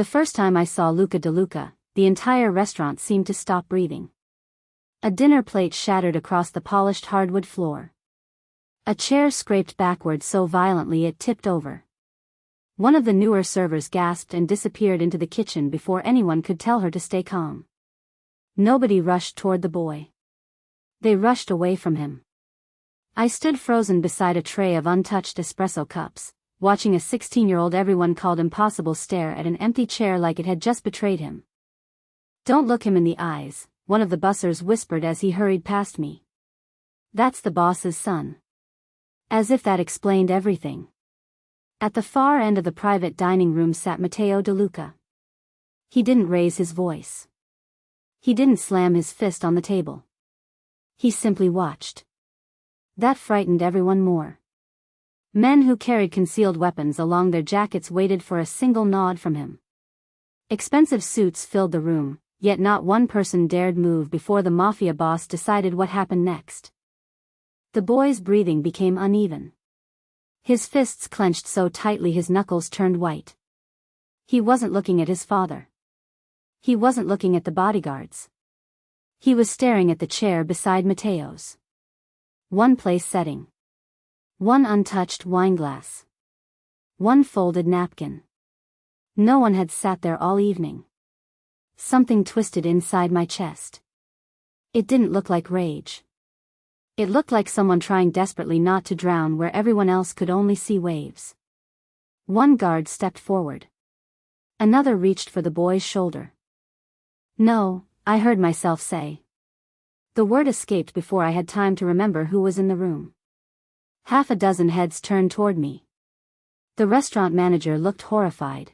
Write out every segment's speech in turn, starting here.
The first time I saw Luca, the entire restaurant seemed to stop breathing. A dinner plate shattered across the polished hardwood floor. A chair scraped backward so violently it tipped over. One of the newer servers gasped and disappeared into the kitchen before anyone could tell her to stay calm. Nobody rushed toward the boy. They rushed away from him. I stood frozen beside a tray of untouched espresso cups, watching a 16-year-old everyone called impossible stare at an empty chair like it had just betrayed him. "Don't look him in the eyes," one of the bussers whispered as he hurried past me. "That's the boss's son." As if that explained everything. At the far end of the private dining room sat Matteo De Luca. He didn't raise his voice. He didn't slam his fist on the table. He simply watched. That frightened everyone more. Men who carried concealed weapons along their jackets waited for a single nod from him. Expensive suits filled the room, yet not one person dared move before the Mafia Boss decided what happened next. The boy's breathing became uneven. His fists clenched so tightly his knuckles turned white. He wasn't looking at his father. He wasn't looking at the bodyguards. He was staring at the chair beside Matteo's. One place setting. One untouched wineglass. One folded napkin. No one had sat there all evening. Something twisted inside my chest. It didn't look like rage. It looked like someone trying desperately not to drown where everyone else could only see waves. One guard stepped forward. Another reached for the boy's shoulder. "No," I heard myself say. The word escaped before I had time to remember who was in the room. Half a dozen heads turned toward me. The restaurant manager looked horrified.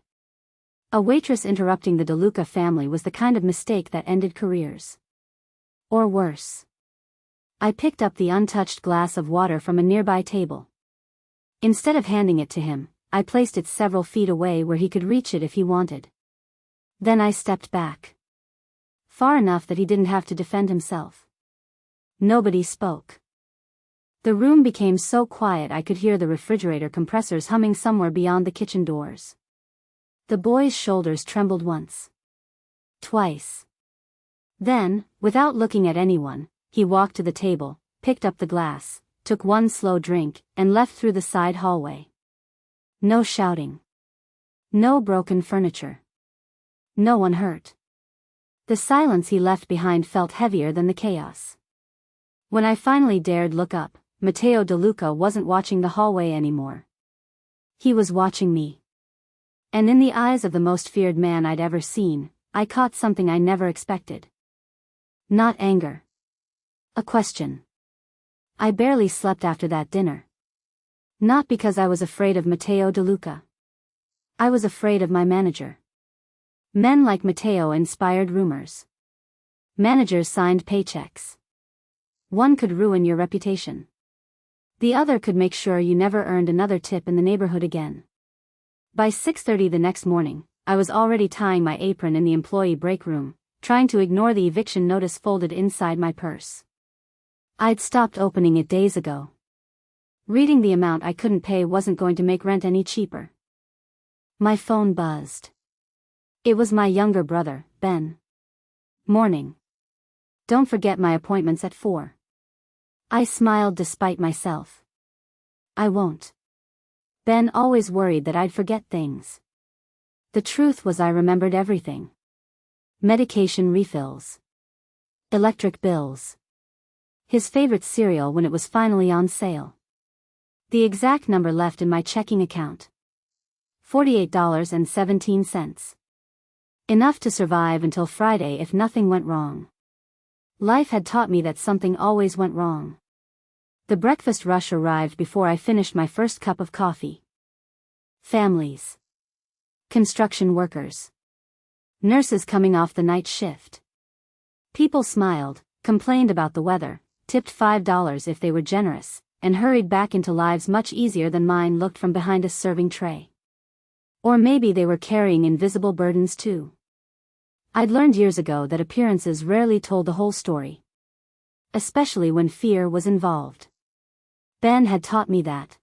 A waitress interrupting the De Luca family was the kind of mistake that ended careers. Or worse. I picked up the untouched glass of water from a nearby table. Instead of handing it to him, I placed it several feet away where he could reach it if he wanted. Then I stepped back. Far enough that he didn't have to defend himself. Nobody spoke. The room became so quiet I could hear the refrigerator compressors humming somewhere beyond the kitchen doors. The boy's shoulders trembled once. Twice. Then, without looking at anyone, he walked to the table, picked up the glass, took one slow drink, and left through the side hallway. No shouting. No broken furniture. No one hurt. The silence he left behind felt heavier than the chaos. When I finally dared look up, Matteo De Luca wasn't watching the hallway anymore. He was watching me. And in the eyes of the most feared man I'd ever seen, I caught something I never expected. Not anger. A question. I barely slept after that dinner. Not because I was afraid of Matteo De Luca. I was afraid of my manager. Men like Matteo inspired rumors. Managers signed paychecks. One could ruin your reputation. The other could make sure you never earned another tip in the neighborhood again. By 6:30 the next morning, I was already tying my apron in the employee break room, trying to ignore the eviction notice folded inside my purse. I'd stopped opening it days ago. Reading the amount I couldn't pay wasn't going to make rent any cheaper. My phone buzzed. It was my younger brother, Ben. "Morning. Don't forget my appointment's at 4. I smiled despite myself. "I won't." Ben always worried that I'd forget things. The truth was I remembered everything. Medication refills. Electric bills. His favorite cereal when it was finally on sale. The exact number left in my checking account. $48.17. Enough to survive until Friday if nothing went wrong. Life had taught me that something always went wrong. The breakfast rush arrived before I finished my first cup of coffee. Families. Construction workers. Nurses coming off the night shift. People smiled, complained about the weather, tipped $5 if they were generous, and hurried back into lives much easier than mine looked from behind a serving tray. Or maybe they were carrying invisible burdens too. I'd learned years ago that appearances rarely told the whole story. Especially when fear was involved. Ben had taught me that.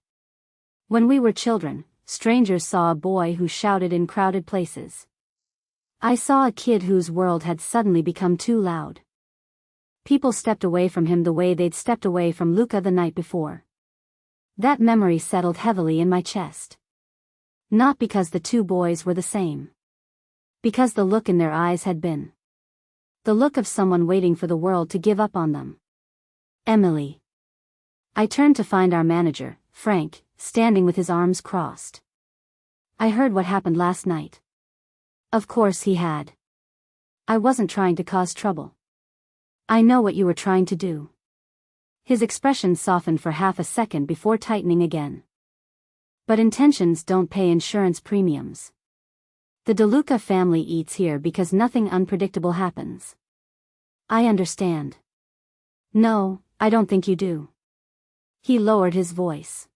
When we were children, strangers saw a boy who shouted in crowded places. I saw a kid whose world had suddenly become too loud. People stepped away from him the way they'd stepped away from Luca the night before. That memory settled heavily in my chest. Not because the two boys were the same. Because the look in their eyes had been. The look of someone waiting for the world to give up on them. Emily. I turned to find our manager, Frank, standing with his arms crossed. I heard what happened last night. Of course he had. I wasn't trying to cause trouble. I know what you were trying to do. His expression softened for half a second before tightening again. But intentions don't pay insurance premiums. The DeLuca family eats here because nothing unpredictable happens. I understand. No, I don't think you do. He lowered his voice.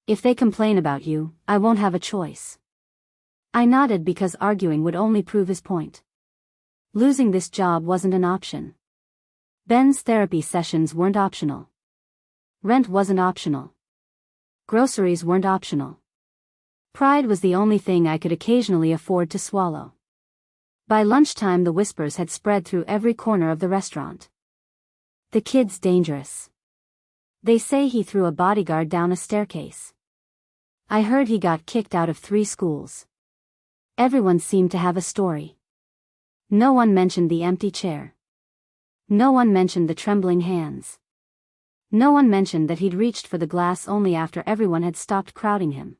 If they complain about you, I won't have a choice. I nodded because arguing would only prove his point. Losing this job wasn't an option. Ben's therapy sessions weren't optional. Rent wasn't optional. Groceries weren't optional. Pride was the only thing I could occasionally afford to swallow. By lunchtime the whispers had spread through every corner of the restaurant. The kid's dangerous. They say he threw a bodyguard down a staircase. I heard he got kicked out of 3 schools. Everyone seemed to have a story. No one mentioned the empty chair. No one mentioned the trembling hands. No one mentioned that he'd reached for the glass only after everyone had stopped crowding him.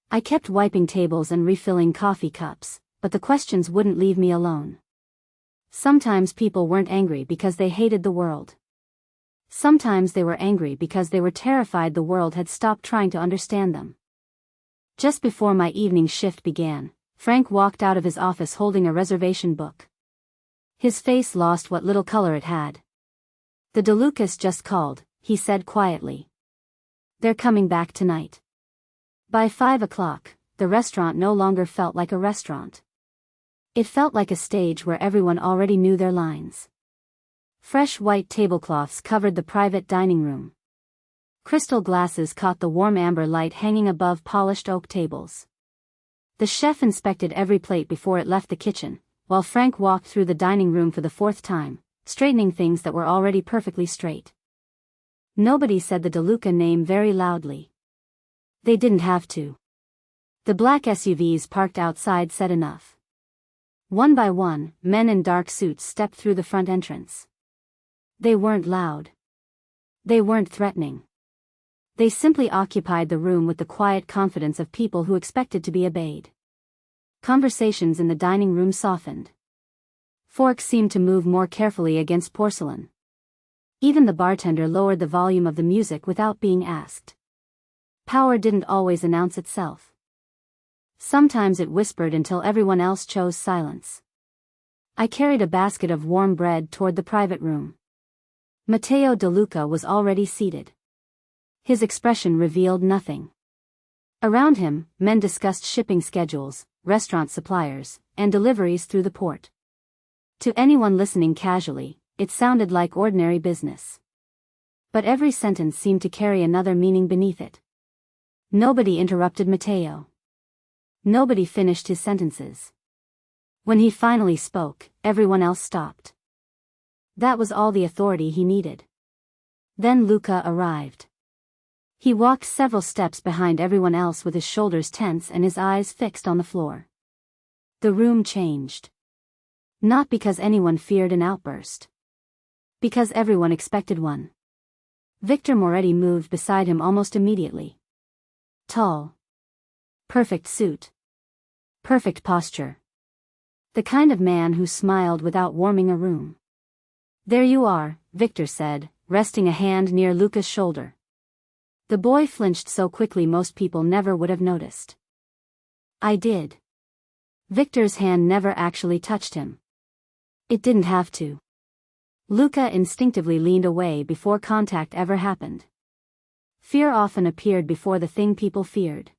I kept wiping tables and refilling coffee cups, but the questions wouldn't leave me alone. Sometimes people weren't angry because they hated the world. Sometimes they were angry because they were terrified the world had stopped trying to understand them. Just before my evening shift began, Frank walked out of his office holding a reservation book. His face lost what little color it had. The DeLucas just called, he said quietly. They're coming back tonight. By 5 o'clock, the restaurant no longer felt like a restaurant. It felt like a stage where everyone already knew their lines. Fresh white tablecloths covered the private dining room. Crystal glasses caught the warm amber light hanging above polished oak tables. The chef inspected every plate before it left the kitchen, while Frank walked through the dining room for the 4th time, straightening things that were already perfectly straight. Nobody said the DeLuca name very loudly. They didn't have to. The black SUVs parked outside said enough. One by one, men in dark suits stepped through the front entrance. They weren't loud. They weren't threatening. They simply occupied the room with the quiet confidence of people who expected to be obeyed. Conversations in the dining room softened. Forks seemed to move more carefully against porcelain. Even the bartender lowered the volume of the music without being asked. Power didn't always announce itself. Sometimes it whispered until everyone else chose silence. I carried a basket of warm bread toward the private room. Matteo DeLuca was already seated. His expression revealed nothing. Around him, men discussed shipping schedules, restaurant suppliers, and deliveries through the port. To anyone listening casually, it sounded like ordinary business. But every sentence seemed to carry another meaning beneath it. Nobody interrupted Matteo. Nobody finished his sentences. When he finally spoke, everyone else stopped. That was all the authority he needed. Then Luca arrived. He walked several steps behind everyone else with his shoulders tense and his eyes fixed on the floor. The room changed. Not because anyone feared an outburst. Because everyone expected one. Victor Moretti moved beside him almost immediately. Tall. Perfect suit. Perfect posture. The kind of man who smiled without warming a room. There you are, Victor said, resting a hand near Luca's shoulder. The boy flinched so quickly most people never would have noticed. I did. Victor's hand never actually touched him. It didn't have to. Luca instinctively leaned away before contact ever happened. Fear often appeared before the thing people feared.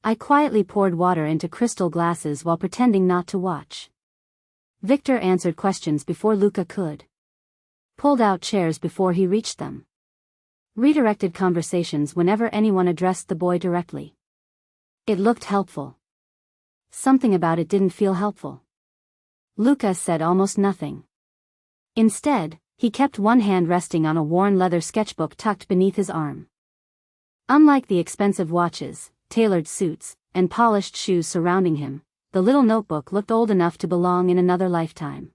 I quietly poured water into crystal glasses while pretending not to watch. Victor answered questions before Luca could. Pulled out chairs before he reached them. Redirected conversations whenever anyone addressed the boy directly. It looked helpful. Something about it didn't feel helpful. Luca said almost nothing. Instead, he kept one hand resting on a worn leather sketchbook tucked beneath his arm. Unlike the expensive watches, tailored suits, and polished shoes surrounding him, the little notebook looked old enough to belong in another lifetime.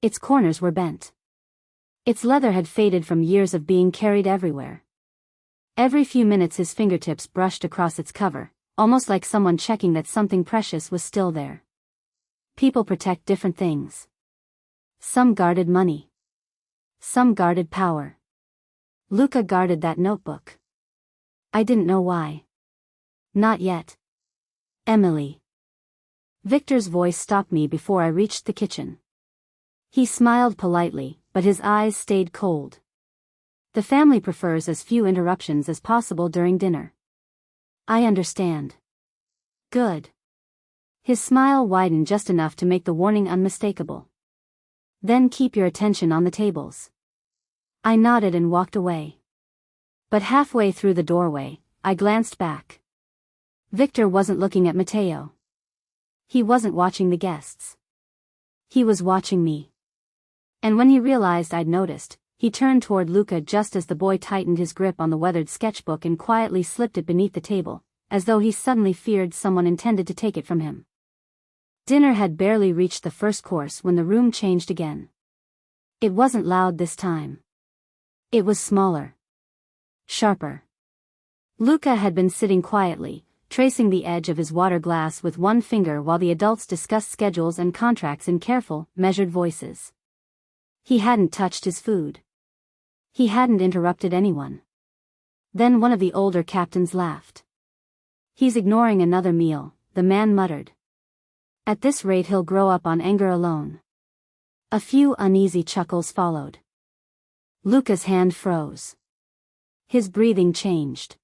Its corners were bent. Its leather had faded from years of being carried everywhere. Every few minutes his fingertips brushed across its cover, almost like someone checking that something precious was still there. People protect different things. Some guarded money. Some guarded power. Luca guarded that notebook. I didn't know why. Not yet. Emily. Victor's voice stopped me before I reached the kitchen. He smiled politely, but his eyes stayed cold. The family prefers as few interruptions as possible during dinner. I understand. Good. His smile widened just enough to make the warning unmistakable. Then keep your attention on the tables. I nodded and walked away. But halfway through the doorway, I glanced back. Victor wasn't looking at Matteo. He wasn't watching the guests. He was watching me. And when he realized I'd noticed, he turned toward Luca just as the boy tightened his grip on the weathered sketchbook and quietly slipped it beneath the table, as though he suddenly feared someone intended to take it from him. Dinner had barely reached the first course when the room changed again. It wasn't loud this time. It was smaller. Sharper. Luca had been sitting quietly, tracing the edge of his water glass with one finger while the adults discussed schedules and contracts in careful, measured voices. He hadn't touched his food. He hadn't interrupted anyone. Then one of the older captains laughed. He's ignoring another meal, the man muttered. At this rate he'll grow up on anger alone. A few uneasy chuckles followed. Luca's hand froze. His breathing changed.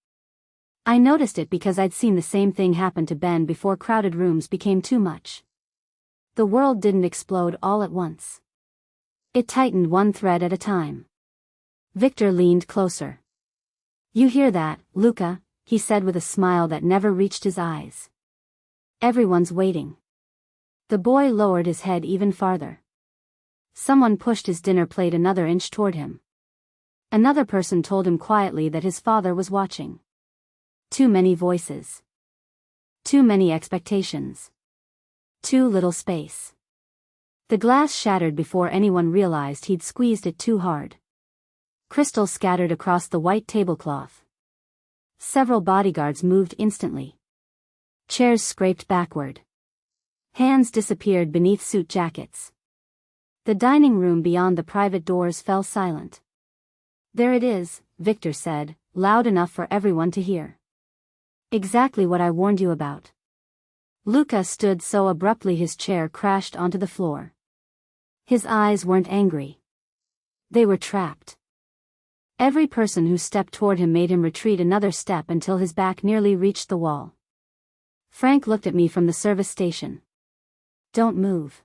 I noticed it because I'd seen the same thing happen to Ben before crowded rooms became too much. The world didn't explode all at once. It tightened one thread at a time. Victor leaned closer. You hear that, Luca? He said with a smile that never reached his eyes. Everyone's waiting. The boy lowered his head even farther. Someone pushed his dinner plate another inch toward him. Another person told him quietly that his father was watching. Too many voices. Too many expectations. Too little space. The glass shattered before anyone realized he'd squeezed it too hard. Crystal scattered across the white tablecloth. Several bodyguards moved instantly. Chairs scraped backward. Hands disappeared beneath suit jackets. The dining room beyond the private doors fell silent. There it is, Victor said, loud enough for everyone to hear. Exactly what I warned you about. Luca stood so abruptly his chair crashed onto the floor. His eyes weren't angry. They were trapped. Every person who stepped toward him made him retreat another step until his back nearly reached the wall. Frank looked at me from the service station. Don't move.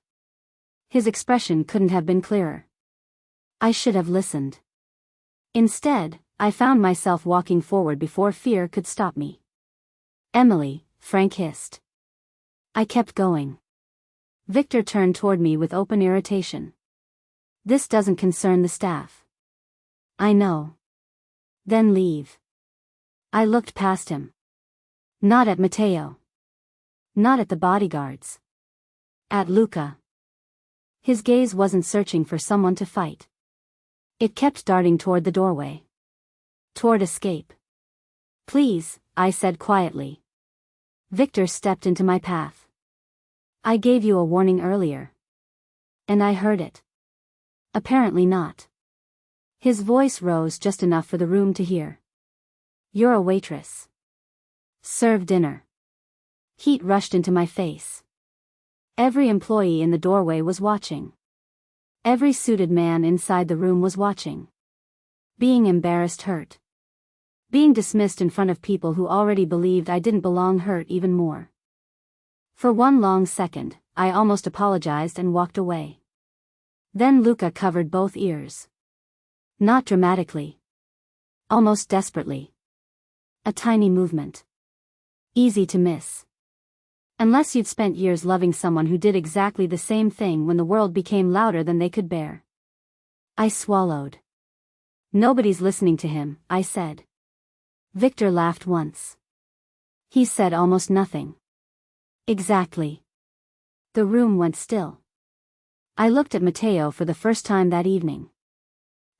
His expression couldn't have been clearer. I should have listened. Instead, I found myself walking forward before fear could stop me. Emily, Frank hissed. I kept going. Victor turned toward me with open irritation. This doesn't concern the staff. I know. Then leave. I looked past him. Not at Matteo. Not at the bodyguards. At Luca. His gaze wasn't searching for someone to fight. It kept darting toward the doorway. Toward escape. Please, I said quietly. Victor stepped into my path. I gave you a warning earlier. And I heard it. Apparently not. His voice rose just enough for the room to hear. You're a waitress. Serve dinner. Heat rushed into my face. Every employee in the doorway was watching. Every suited man inside the room was watching. Being embarrassed hurt. Being dismissed in front of people who already believed I didn't belong hurt even more. For one long second, I almost apologized and walked away. Then Luca covered both ears. Not dramatically. Almost desperately. A tiny movement. Easy to miss. Unless you'd spent years loving someone who did exactly the same thing when the world became louder than they could bear. I swallowed. Nobody's listening to him, I said. Victor laughed once. He said almost nothing. Exactly. The room went still. I looked at Matteo for the first time that evening.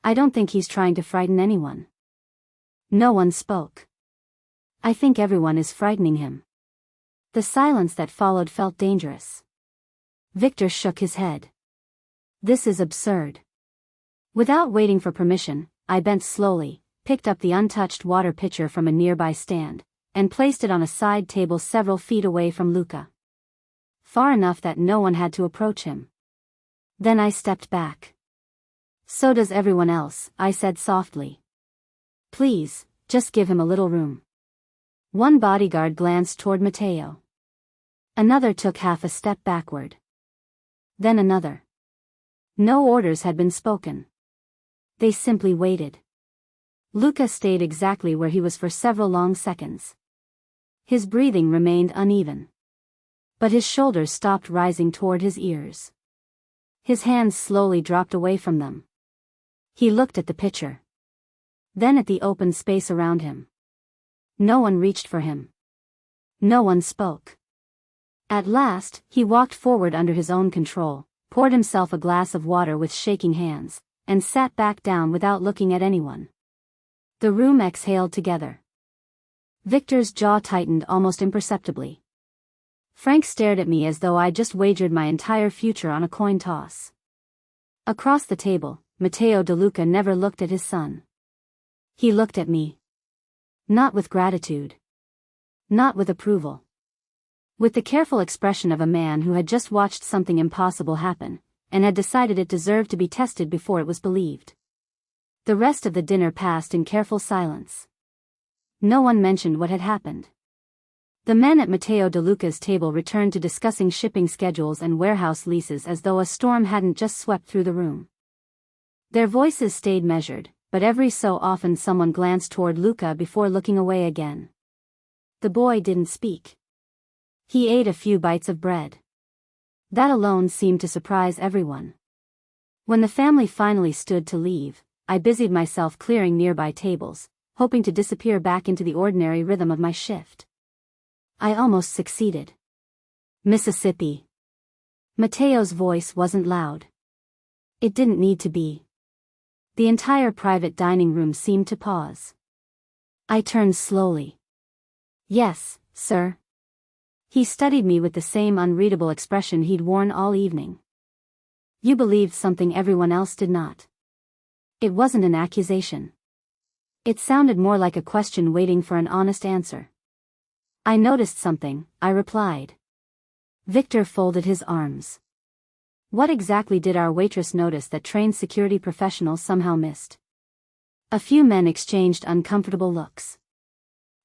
I don't think he's trying to frighten anyone. No one spoke. I think everyone is frightening him. The silence that followed felt dangerous. Victor shook his head. This is absurd. Without waiting for permission, I bent slowly, picked up the untouched water pitcher from a nearby stand, and placed it on a side table several feet away from Luca. Far enough that no one had to approach him. Then I stepped back. So does everyone else, I said softly. Please, just give him a little room. One bodyguard glanced toward Matteo. Another took half a step backward. Then another. No orders had been spoken. They simply waited. Luca stayed exactly where he was for several long seconds. His breathing remained uneven. But his shoulders stopped rising toward his ears. His hands slowly dropped away from them. He looked at the pitcher. Then at the open space around him. No one reached for him. No one spoke. At last, he walked forward under his own control, poured himself a glass of water with shaking hands, and sat back down without looking at anyone. The room exhaled together. Victor's jaw tightened almost imperceptibly. Frank stared at me as though I'd just wagered my entire future on a coin toss. Across the table, Matteo De Luca never looked at his son. He looked at me. Not with gratitude. Not with approval. With the careful expression of a man who had just watched something impossible happen, and had decided it deserved to be tested before it was believed. The rest of the dinner passed in careful silence. No one mentioned what had happened. The men at Matteo De Luca's table returned to discussing shipping schedules and warehouse leases as though a storm hadn't just swept through the room. Their voices stayed measured, but every so often someone glanced toward Luca before looking away again. The boy didn't speak. He ate a few bites of bread. That alone seemed to surprise everyone. When the family finally stood to leave, I busied myself clearing nearby tables, hoping to disappear back into the ordinary rhythm of my shift. I almost succeeded. Mississippi. Matteo's voice wasn't loud. It didn't need to be. The entire private dining room seemed to pause. I turned slowly. Yes, sir. He studied me with the same unreadable expression he'd worn all evening. You believed something everyone else did not. It wasn't an accusation. It sounded more like a question waiting for an honest answer. I noticed something, I replied. Victor folded his arms. What exactly did our waitress notice that trained security professionals somehow missed? A few men exchanged uncomfortable looks.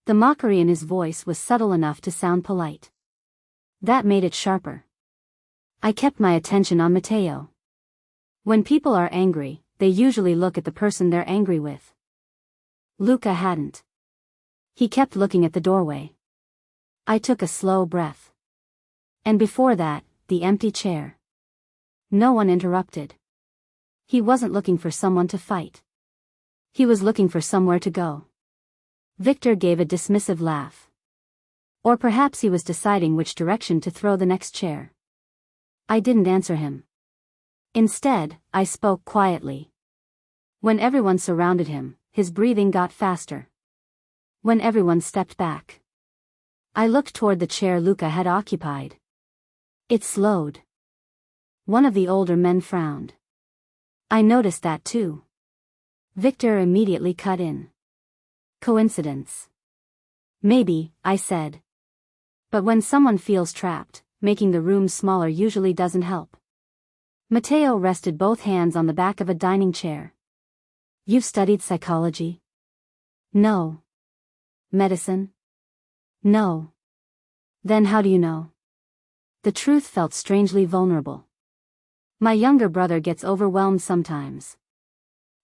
The mockery in his voice was subtle enough to sound polite. That made it sharper. I kept my attention on Matteo. When people are angry, they usually look at the person they're angry with. Luca hadn't. He kept looking at the doorway. I took a slow breath. And before that, the empty chair. No one interrupted. He wasn't looking for someone to fight. He was looking for somewhere to go. Victor gave a dismissive laugh. Or perhaps he was deciding which direction to throw the next chair. I didn't answer him. Instead, I spoke quietly. When everyone surrounded him, his breathing got faster. When everyone stepped back, I looked toward the chair Luca had occupied. It slowed. One of the older men frowned. I noticed that too. Victor immediately cut in. Coincidence? Maybe, I said. But when someone feels trapped, making the room smaller usually doesn't help. Matteo rested both hands on the back of a dining chair. You've studied psychology? No. Medicine? No. Then how do you know? The truth felt strangely vulnerable. My younger brother gets overwhelmed sometimes.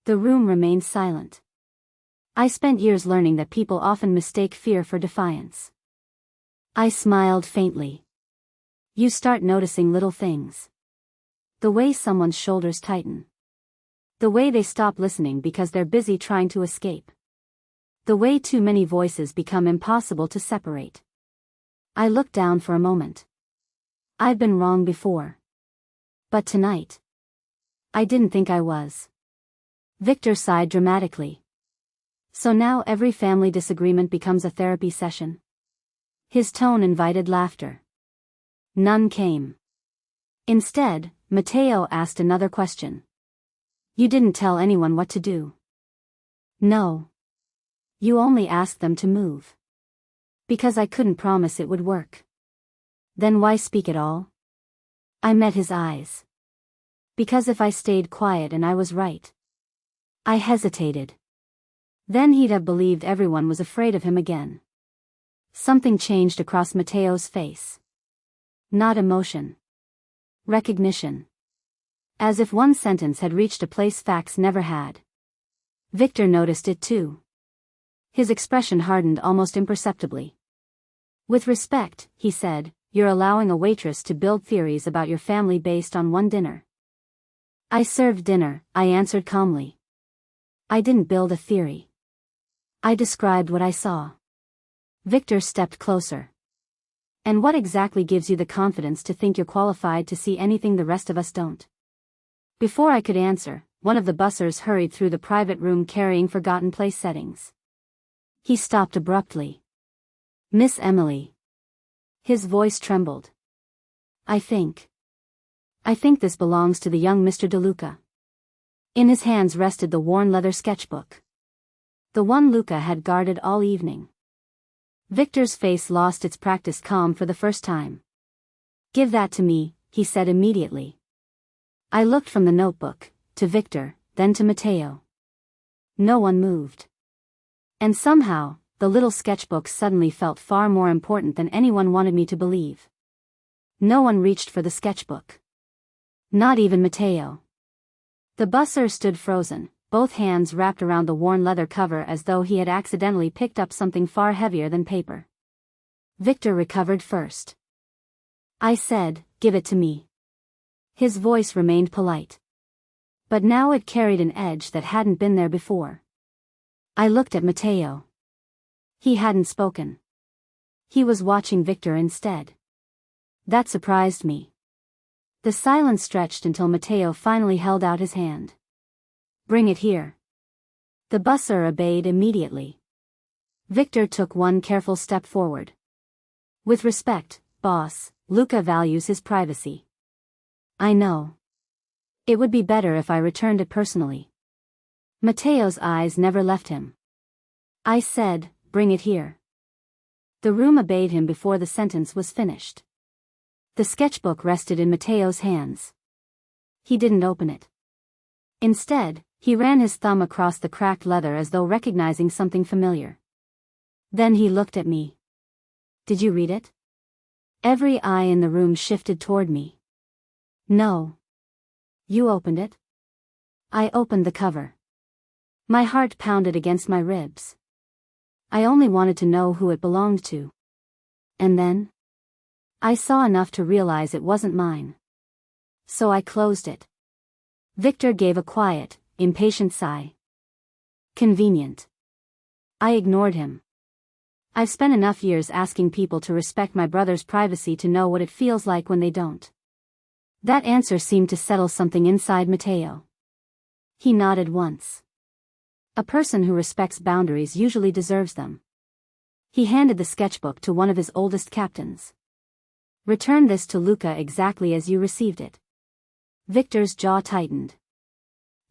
The room remained silent. I spent years learning that people often mistake fear for defiance. I smiled faintly. You start noticing little things. The way someone's shoulders tighten. The way they stop listening because they're busy trying to escape. The way too many voices become impossible to separate. I looked down for a moment. I'd been wrong before. But tonight, I didn't think I was. Victor sighed dramatically. So now every family disagreement becomes a therapy session? His tone invited laughter. None came. Instead, Matteo asked another question. You didn't tell anyone what to do. No. You only asked them to move. Because I couldn't promise it would work. Then why speak at all? I met his eyes. Because if I stayed quiet and I was right. I hesitated. Then he'd have believed everyone was afraid of him again. Something changed across Matteo's face. Not emotion. Recognition. As if one sentence had reached a place facts never had. Victor noticed it too. His expression hardened almost imperceptibly. With respect, he said, you're allowing a waitress to build theories about your family based on one dinner. I served dinner, I answered calmly. I didn't build a theory. I described what I saw. Victor stepped closer. And what exactly gives you the confidence to think you're qualified to see anything the rest of us don't? Before I could answer, one of the bussers hurried through the private room carrying forgotten place settings. He stopped abruptly. Miss Emily. His voice trembled. I think this belongs to the young Mr. DeLuca. In his hands rested the worn leather sketchbook. The one Luca had guarded all evening. Victor's face lost its practiced calm for the first time. Give that to me, he said immediately. I looked from the notebook, to Victor, then to Matteo. No one moved. And somehow, the little sketchbook suddenly felt far more important than anyone wanted me to believe. No one reached for the sketchbook. Not even Matteo. The busser stood frozen, both hands wrapped around the worn leather cover as though he had accidentally picked up something far heavier than paper. Victor recovered first. I said, give it to me. His voice remained polite. But now it carried an edge that hadn't been there before. I looked at Matteo. He hadn't spoken. He was watching Victor instead. That surprised me. The silence stretched until Matteo finally held out his hand. Bring it here. The busser obeyed immediately. Victor took one careful step forward. With respect, boss, Luca values his privacy. I know. It would be better if I returned it personally. Matteo's eyes never left him. I said, bring it here. The room obeyed him before the sentence was finished. The sketchbook rested in Matteo's hands. He didn't open it. Instead, he ran his thumb across the cracked leather as though recognizing something familiar. Then he looked at me. Did you read it? Every eye in the room shifted toward me. No. You opened it? I opened the cover. My heart pounded against my ribs. I only wanted to know who it belonged to. And then? I saw enough to realize it wasn't mine. So I closed it. Victor gave a quiet, impatient sigh. Convenient. I ignored him. I've spent enough years asking people to respect my brother's privacy to know what it feels like when they don't. That answer seemed to settle something inside Matteo. He nodded once. A person who respects boundaries usually deserves them. He handed the sketchbook to one of his oldest captains. Return this to Luca exactly as you received it. Victor's jaw tightened.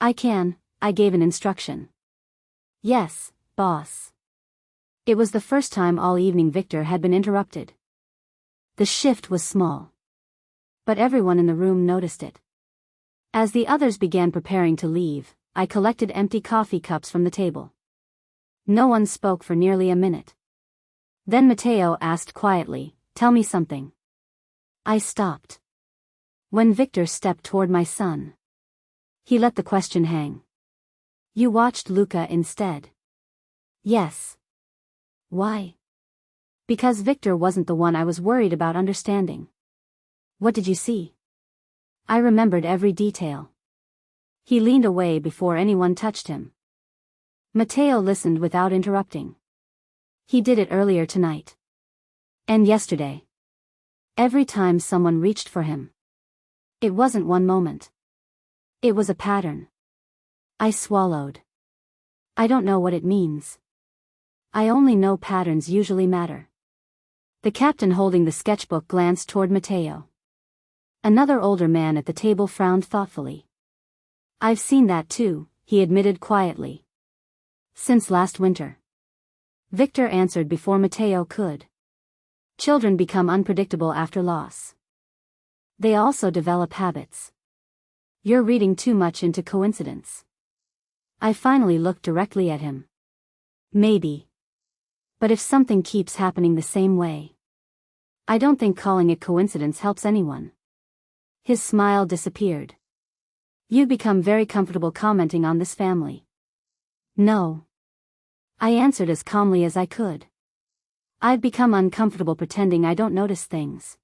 I gave an instruction. Yes, boss. It was the first time all evening Victor had been interrupted. The shift was small. But everyone in the room noticed it. As the others began preparing to leave, I collected empty coffee cups from the table. No one spoke for nearly a minute. Then Matteo asked quietly, tell me something. I stopped. When Victor stepped toward my son. He let the question hang. You watched Luca instead. Yes. Why? Because Victor wasn't the one I was worried about understanding. What did you see? I remembered every detail. He leaned away before anyone touched him. Matteo listened without interrupting. He did it earlier tonight. And yesterday. Every time someone reached for him. It wasn't one moment. It was a pattern. I swallowed. I don't know what it means. I only know patterns usually matter. The captain holding the sketchbook glanced toward Matteo. Another older man at the table frowned thoughtfully. I've seen that too, he admitted quietly. Since last winter. Victor answered before Matteo could. Children become unpredictable after loss. They also develop habits. You're reading too much into coincidence. I finally looked directly at him. Maybe. But if something keeps happening the same way, I don't think calling it coincidence helps anyone. His smile disappeared. You've become very comfortable commenting on this family. No. I answered as calmly as I could. I've become uncomfortable pretending I don't notice things.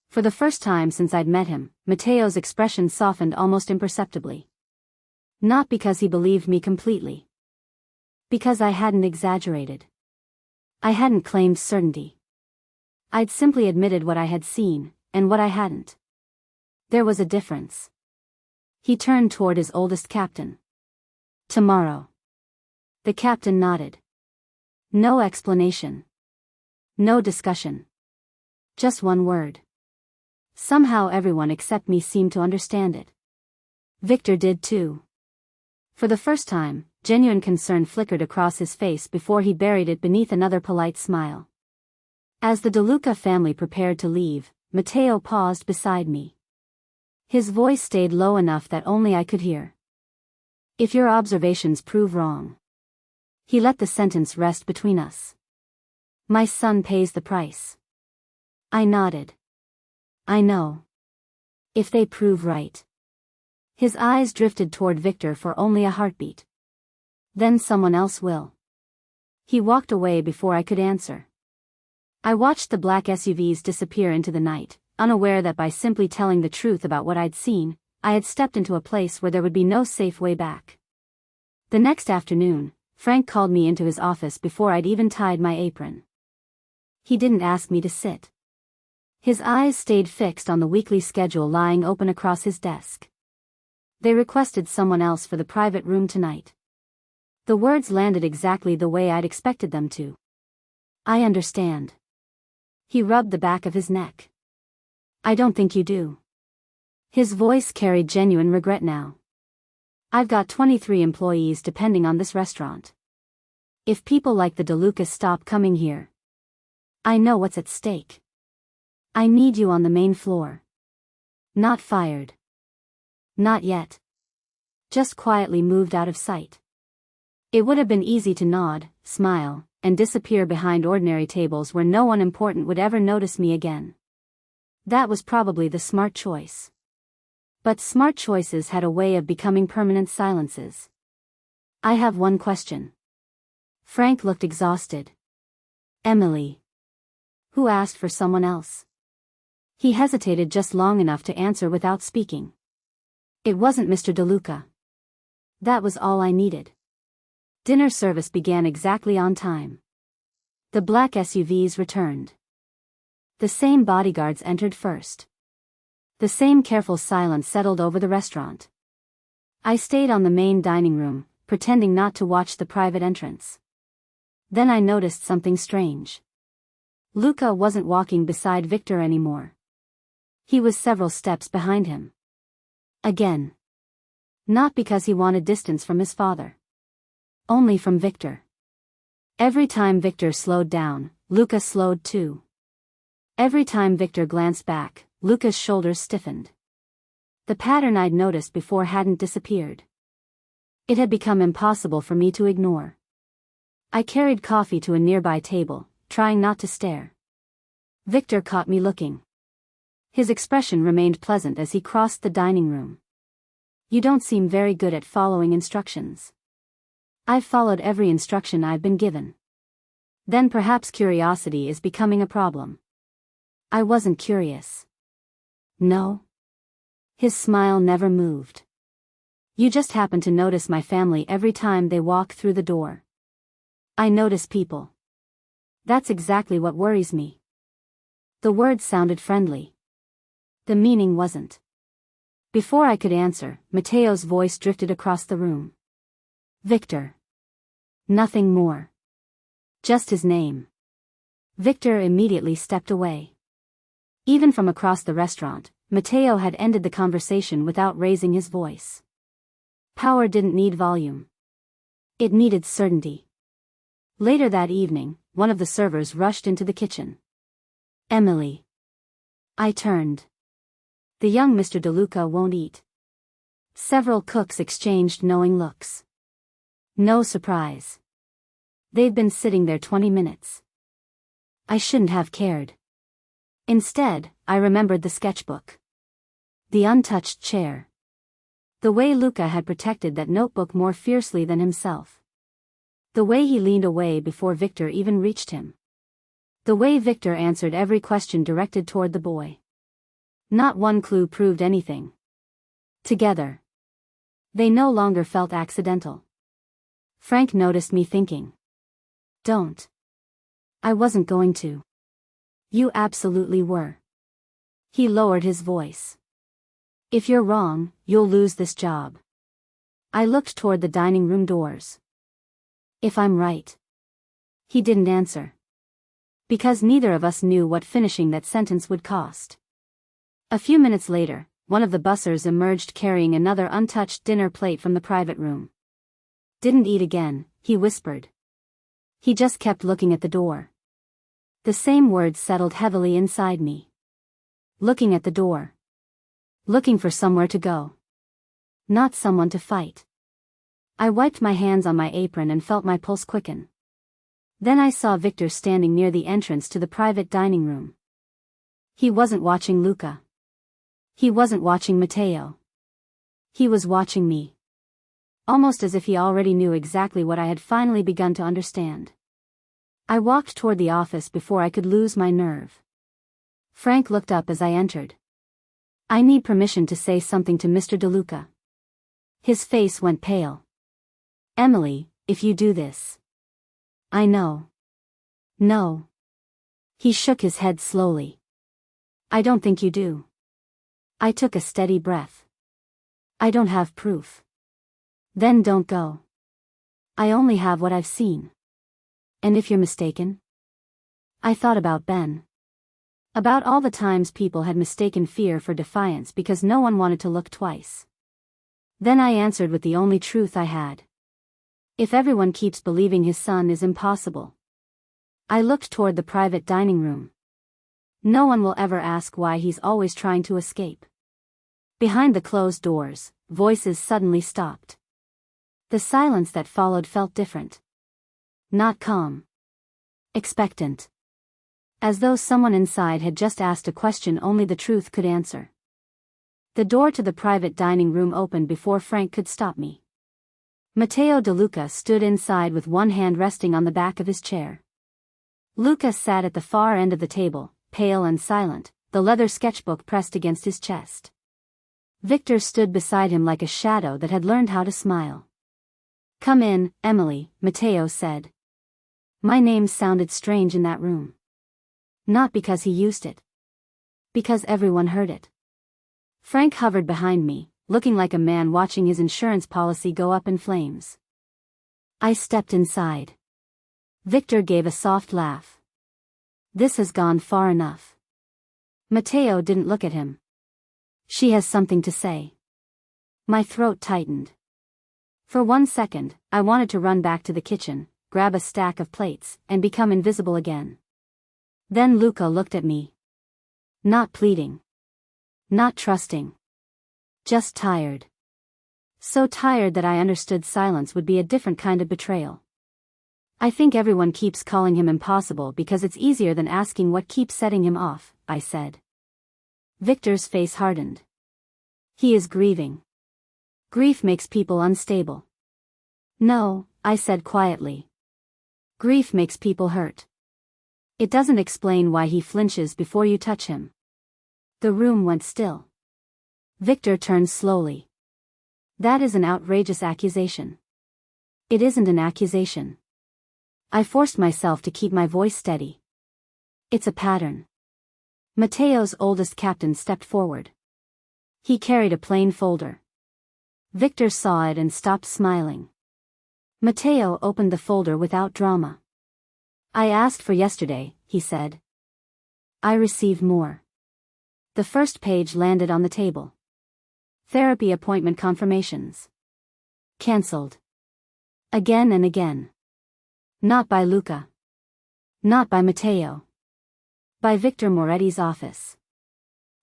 For the first time since I'd met him, Matteo's expression softened almost imperceptibly. Not because he believed me completely. Because I hadn't exaggerated. I hadn't claimed certainty. I'd simply admitted what I had seen, and what I hadn't. There was a difference. He turned toward his oldest captain. Tomorrow. The captain nodded. No explanation. No discussion. Just one word. Somehow everyone except me seemed to understand it. Victor did too. For the first time, genuine concern flickered across his face before he buried it beneath another polite smile. As the De Luca family prepared to leave, Matteo paused beside me. His voice stayed low enough that only I could hear. If your observations prove wrong. He let the sentence rest between us. My son pays the price. I nodded. I know. If they prove right. His eyes drifted toward Victor for only a heartbeat. Then someone else will. He walked away before I could answer. I watched the black SUVs disappear into the night, unaware that by simply telling the truth about what I'd seen, I had stepped into a place where there would be no safe way back. The next afternoon, Frank called me into his office before I'd even tied my apron. He didn't ask me to sit. His eyes stayed fixed on the weekly schedule lying open across his desk. They requested someone else for the private room tonight. The words landed exactly the way I'd expected them to. I understand. He rubbed the back of his neck. I don't think you do. His voice carried genuine regret now. I've got 23 employees depending on this restaurant. If people like the De Lucas stop coming here, I know what's at stake. I need you on the main floor. Not fired. Not yet. Just quietly moved out of sight. It would have been easy to nod, smile, and disappear behind ordinary tables where no one important would ever notice me again. That was probably the smart choice. But smart choices had a way of becoming permanent silences. I have one question. Frank looked exhausted. Emily. Who asked for someone else? He hesitated just long enough to answer without speaking. It wasn't Mr. De Luca. That was all I needed. Dinner service began exactly on time. The black SUVs returned. The same bodyguards entered first. The same careful silence settled over the restaurant. I stayed on the main dining room, pretending not to watch the private entrance. Then I noticed something strange. Luca wasn't walking beside Victor anymore. He was several steps behind him. Again. Not because he wanted distance from his father. Only from Victor. Every time Victor slowed down, Luca slowed too. Every time Victor glanced back, Luca's shoulders stiffened. The pattern I'd noticed before hadn't disappeared. It had become impossible for me to ignore. I carried coffee to a nearby table, trying not to stare. Victor caught me looking. His expression remained pleasant as he crossed the dining room. You don't seem very good at following instructions. I've followed every instruction I've been given. Then perhaps curiosity is becoming a problem. I wasn't curious. No. His smile never moved. You just happen to notice my family every time they walk through the door. I notice people. That's exactly what worries me. The words sounded friendly. The meaning wasn't. Before I could answer, Mateo's voice drifted across the room. Victor. Nothing more. Just his name. Victor immediately stepped away. Even from across the restaurant, Mateo had ended the conversation without raising his voice. Power didn't need volume. It needed certainty. Later that evening, one of the servers rushed into the kitchen. Emily. I turned. The young Mr. DeLuca won't eat. Several cooks exchanged knowing looks. No surprise. They've been sitting there 20 minutes. I shouldn't have cared. Instead, I remembered the sketchbook. The untouched chair. The way Luca had protected that notebook more fiercely than himself. The way he leaned away before Victor even reached him. The way Victor answered every question directed toward the boy. Not one clue proved anything. Together. They no longer felt accidental. Frank noticed me thinking. Don't. I wasn't going to. You absolutely were. He lowered his voice. If you're wrong, you'll lose this job. I looked toward the dining room doors. If I'm right. He didn't answer. Because neither of us knew what finishing that sentence would cost. A few minutes later, one of the bussers emerged carrying another untouched dinner plate from the private room. Didn't eat again, he whispered. He just kept looking at the door. The same words settled heavily inside me. Looking at the door. Looking for somewhere to go. Not someone to fight. I wiped my hands on my apron and felt my pulse quicken. Then I saw Victor standing near the entrance to the private dining room. He wasn't watching Luca. He wasn't watching Mateo. He was watching me. Almost as if he already knew exactly what I had finally begun to understand. I walked toward the office before I could lose my nerve. Frank looked up as I entered. I need permission to say something to Mr. DeLuca. His face went pale. Emily, if you do this. I know. No. He shook his head slowly. I don't think you do. I took a steady breath. I don't have proof. Then don't go. I only have what I've seen. And if you're mistaken? I thought about Ben. About all the times people had mistaken fear for defiance because no one wanted to look twice. Then I answered with the only truth I had. If everyone keeps believing his son is impossible. I looked toward the private dining room. No one will ever ask why he's always trying to escape. Behind the closed doors, voices suddenly stopped. The silence that followed felt different. Not calm. Expectant. As though someone inside had just asked a question only the truth could answer. The door to the private dining room opened before Frank could stop me. Mateo DeLuca stood inside with one hand resting on the back of his chair. Luca sat at the far end of the table, pale and silent, the leather sketchbook pressed against his chest. Victor stood beside him like a shadow that had learned how to smile. Come in, Emily, Mateo said. My name sounded strange in that room. Not because he used it. Because everyone heard it. Frank hovered behind me, looking like a man watching his insurance policy go up in flames. I stepped inside. Victor gave a soft laugh. This has gone far enough. Mateo didn't look at him. She has something to say. My throat tightened. For 1 second, I wanted to run back to the kitchen, grab a stack of plates, and become invisible again. Then Luca looked at me. Not pleading. Not trusting. Just tired. So tired that I understood silence would be a different kind of betrayal. I think everyone keeps calling him impossible because it's easier than asking what keeps setting him off, I said. Victor's face hardened. He is grieving. Grief makes people unstable. No, I said quietly. Grief makes people hurt. It doesn't explain why he flinches before you touch him. The room went still. Victor turned slowly. That is an outrageous accusation. It isn't an accusation. I forced myself to keep my voice steady. It's a pattern. Mateo's oldest captain stepped forward. He carried a plain folder. Victor saw it and stopped smiling. Mateo opened the folder without drama. I asked for yesterday, he said. I received more. The first page landed on the table. Therapy appointment confirmations. Cancelled. Again and again. Not by Luca. Not by Mateo. By Victor Moretti's office.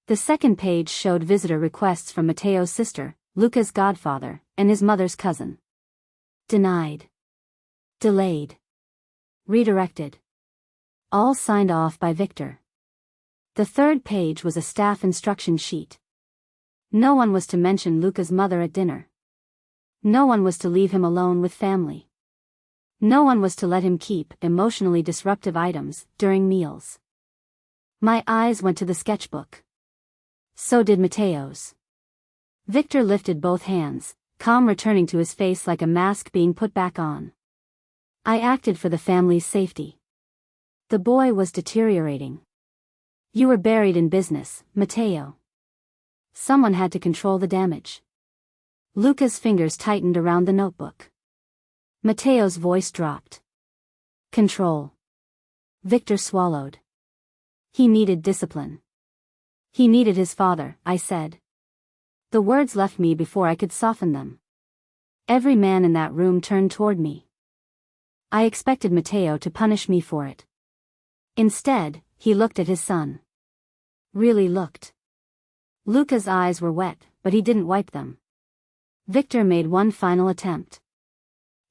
The second page showed visitor requests from Mateo's sister, Luca's godfather, and his mother's cousin. Denied. Delayed. Redirected. All signed off by Victor. The third page was a staff instruction sheet. No one was to mention Luca's mother at dinner. No one was to leave him alone with family. No one was to let him keep emotionally disruptive items during meals. My eyes went to the sketchbook. So did Mateo's. Victor lifted both hands, calm returning to his face like a mask being put back on. I acted for the family's safety. The boy was deteriorating. You were buried in business, Mateo. Someone had to control the damage. Luca's fingers tightened around the notebook. Mateo's voice dropped. Control. Victor swallowed. He needed discipline. He needed his father, I said. The words left me before I could soften them. Every man in that room turned toward me. I expected Mateo to punish me for it. Instead, he looked at his son. Really looked. Luca's eyes were wet, but he didn't wipe them. Victor made one final attempt.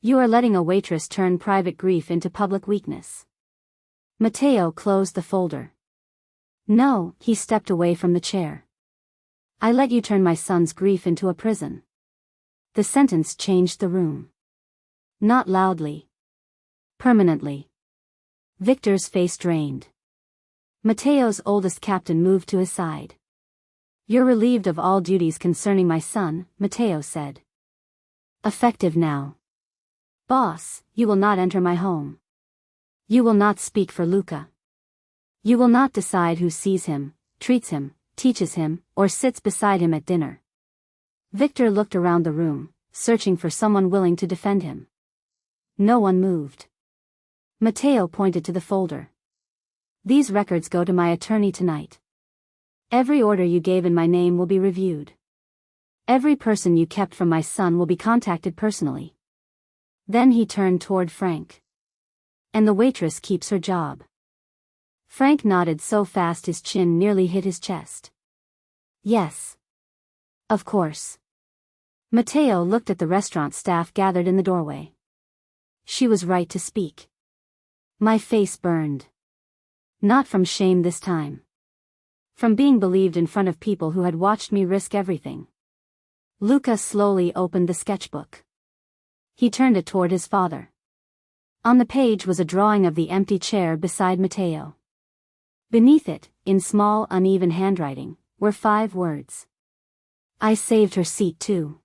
You are letting a waitress turn private grief into public weakness. Mateo closed the folder. No, he stepped away from the chair. I let you turn my son's grief into a prison. The sentence changed the room. Not loudly. Permanently. Victor's face drained. Mateo's oldest captain moved to his side. You're relieved of all duties concerning my son, Mateo said. Effective now. Boss, you will not enter my home. You will not speak for Luca. You will not decide who sees him, treats him, teaches him, or sits beside him at dinner. Victor looked around the room, searching for someone willing to defend him. No one moved. Mateo pointed to the folder. These records go to my attorney tonight. Every order you gave in my name will be reviewed. Every person you kept from my son will be contacted personally. Then he turned toward Frank. And the waitress keeps her job. Frank nodded so fast his chin nearly hit his chest. Yes. Of course. Mateo looked at the restaurant staff gathered in the doorway. She was right to speak. My face burned. Not from shame this time. From being believed in front of people who had watched me risk everything. Luca slowly opened the sketchbook. He turned it toward his father. On the page was a drawing of the empty chair beside Mateo. Beneath it, in small uneven handwriting, were 5 words. I saved her seat too.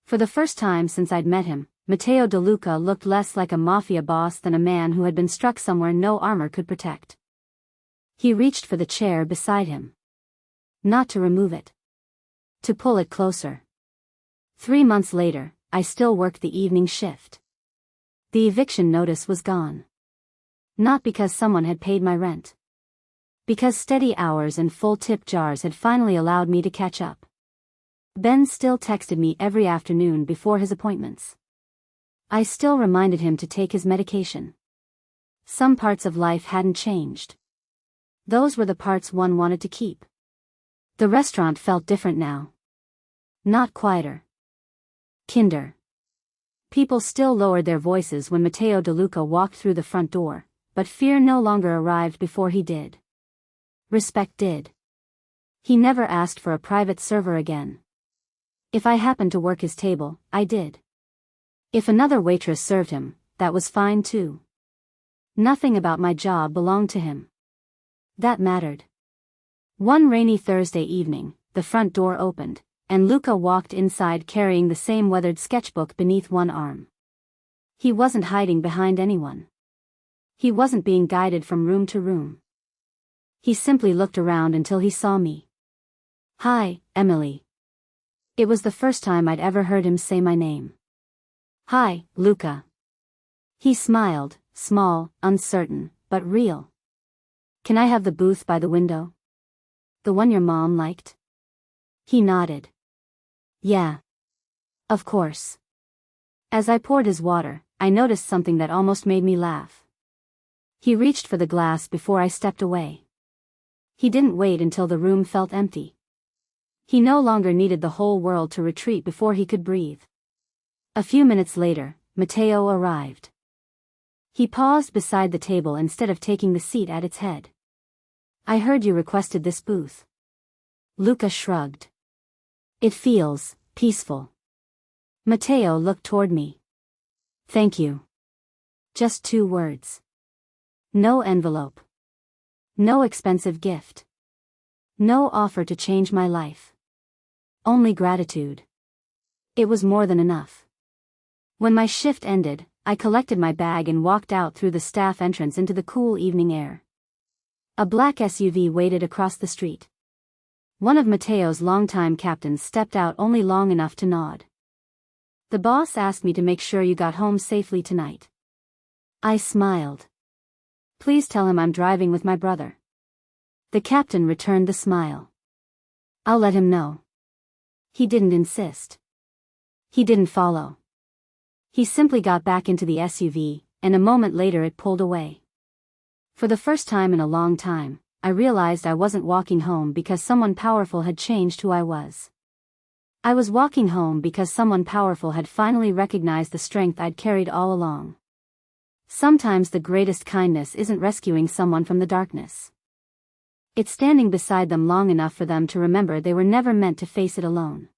For the first time since I'd met him, Mateo De Luca looked less like a mafia boss than a man who had been struck somewhere no armor could protect. He reached for the chair beside him. Not to remove it. To pull it closer. 3 months later, I still worked the evening shift. The eviction notice was gone. Not because someone had paid my rent. Because steady hours and full tip jars had finally allowed me to catch up. Ben still texted me every afternoon before his appointments. I still reminded him to take his medication. Some parts of life hadn't changed. Those were the parts one wanted to keep. The restaurant felt different now. Not quieter. Kinder. People still lowered their voices when Mateo De Luca walked through the front door, but fear no longer arrived before he did. Respect did. He never asked for a private server again. If I happened to work his table, I did. If another waitress served him, that was fine too. Nothing about my job belonged to him. That mattered. One rainy Thursday evening, the front door opened, and Luca walked inside carrying the same weathered sketchbook beneath one arm. He wasn't hiding behind anyone. He wasn't being guided from room to room. He simply looked around until he saw me. "Hi, Emily." It was the first time I'd ever heard him say my name. "Hi, Luca." He smiled, small, uncertain, but real. "Can I have the booth by the window? The one your mom liked?" He nodded. "Yeah. Of course." As I poured his water, I noticed something that almost made me laugh. He reached for the glass before I stepped away. He didn't wait until the room felt empty. He no longer needed the whole world to retreat before he could breathe. A few minutes later, Matteo arrived. He paused beside the table instead of taking the seat at its head. "I heard you requested this booth." Luca shrugged. "It feels peaceful." Matteo looked toward me. "Thank you." Just 2 words. No envelope. No expensive gift. No offer to change my life. Only gratitude. It was more than enough. When my shift ended, I collected my bag and walked out through the staff entrance into the cool evening air. A black SUV waited across the street. One of Matteo's longtime captains stepped out only long enough to nod. "The boss asked me to make sure you got home safely tonight." I smiled. "Please tell him I'm driving with my brother." The captain returned the smile. "I'll let him know." He didn't insist. He didn't follow. He simply got back into the SUV, and a moment later it pulled away. For the first time in a long time, I realized I wasn't walking home because someone powerful had changed who I was. I was walking home because someone powerful had finally recognized the strength I'd carried all along. Sometimes the greatest kindness isn't rescuing someone from the darkness. It's standing beside them long enough for them to remember they were never meant to face it alone.